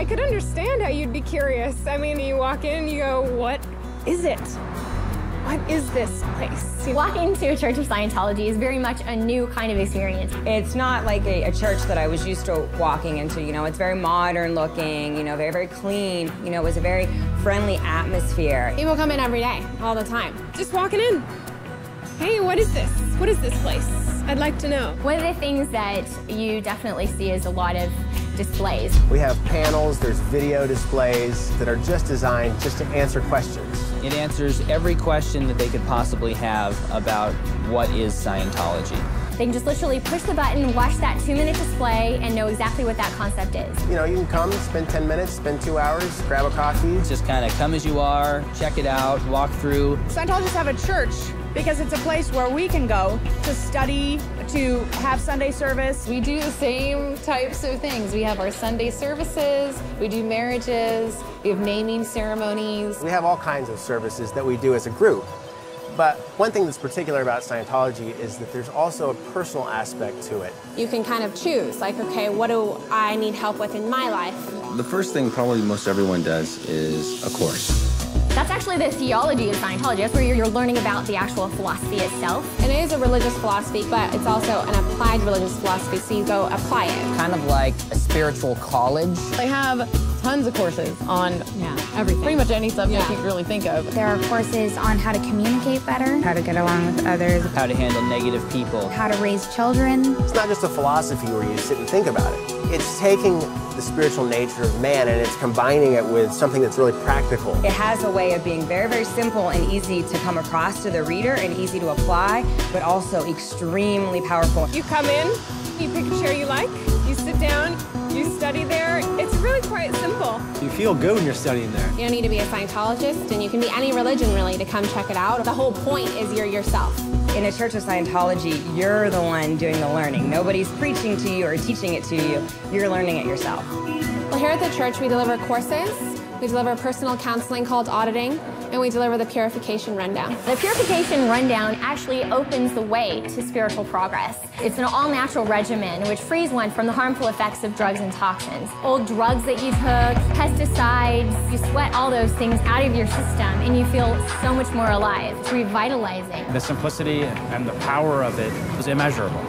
I could understand how you'd be curious. I mean, you walk in and you go, what is it? What is this place? Walking to a Church of Scientology is very much a new kind of experience. It's not like a church that I was used to walking into, you know. It's very modern looking, you know, very, very clean. You know, it was a very friendly atmosphere. People come in every day, all the time. Just walking in. Hey, what is this? What is this place? I'd like to know. One of the things that you definitely see is a lot of displays. We have panels, there's video displays that are just designed just to answer questions. It answers every question that they could possibly have about what is Scientology. They can just literally push the button, watch that 2-minute display, and know exactly what that concept is. You know, you can come, spend 10 minutes, spend 2 hours, grab a coffee. Just kind of come as you are, check it out, walk through. Scientologists have a church because it's a place where we can go to study, to have Sunday service. We do the same types of things. We have our Sunday services, we do marriages, we have naming ceremonies. We have all kinds of services that we do as a group. But one thing that's particular about Scientology is that there's also a personal aspect to it. You can kind of choose, like, okay, what do I need help with in my life? The first thing probably most everyone does is a course. That's actually the theology of Scientology. That's where you're learning about the actual philosophy itself. And it is a religious philosophy, but it's also an applied religious philosophy, so you go apply it. Kind of like a spiritual college. They have tons of courses on everything. Pretty much any subject you can really think of. There are courses on how to communicate better, how to get along with others, How to handle negative people. how to raise children. It's not just a philosophy where you sit and think about it. It's taking the spiritual nature of man and it's combining it with something that's really practical. It has a way of being very, very simple and easy to come across to the reader and easy to apply, but also extremely powerful. You come in, you pick a chair you like, you sit down, you study there. It's really quite simple. You feel good when you're studying there. You don't need to be a Scientologist, and you can be any religion, really, to come check it out. The whole point is you're yourself. In a Church of Scientology, you're the one doing the learning. Nobody's preaching to you or teaching it to you. You're learning it yourself. Well, here at the church, we deliver courses, we deliver personal counseling called auditing, and we deliver the purification rundown. The purification rundown actually opens the way to spiritual progress. It's an all-natural regimen which frees one from the harmful effects of drugs and toxins. Old drugs that you took, pesticides, you sweat all those things out of your system and you feel so much more alive. It's revitalizing. The simplicity and the power of it is immeasurable.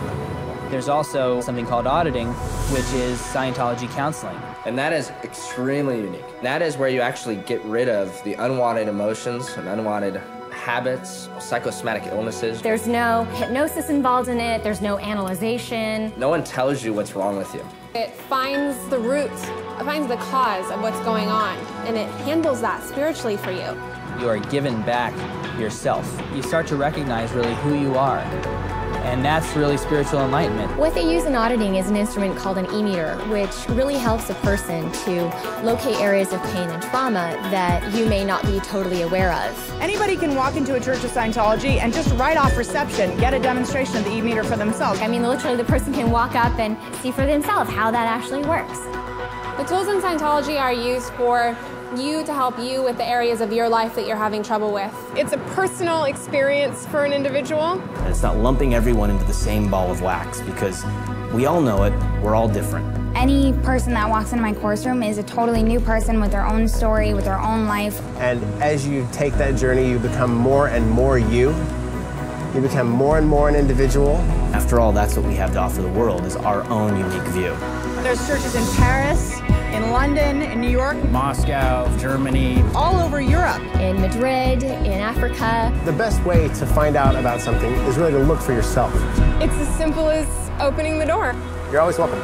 There's also something called auditing, which is Scientology counseling. And that is extremely unique. That is where you actually get rid of the unwanted emotions and unwanted habits, psychosomatic illnesses. There's no hypnosis involved in it, there's no analyzation. No one tells you what's wrong with you. It finds the root, it finds the cause of what's going on, and it handles that spiritually for you. You are given back yourself. You start to recognize really who you are. And that's really spiritual enlightenment. What they use in auditing is an instrument called an e-meter, which really helps a person to locate areas of pain and trauma that you may not be totally aware of. Anybody can walk into a Church of Scientology and just right off reception get a demonstration of the e-meter for themselves. I mean, literally the person can walk up and see for themselves how that actually works. The tools in Scientology are used for you to help you with the areas of your life that you're having trouble with. It's a personal experience for an individual. And it's not lumping everyone into the same ball of wax because we all know it, we're all different. Any person that walks into my course room is a totally new person with their own story, with their own life. And as you take that journey, you become more and more you. You become more and more an individual. After all, that's what we have to offer the world, is our own unique view. There's churches in Paris, in London, in New York, Moscow, Germany, all over Europe. In Madrid, in Africa. The best way to find out about something is really to look for yourself. It's as simple as opening the door. You're always welcome.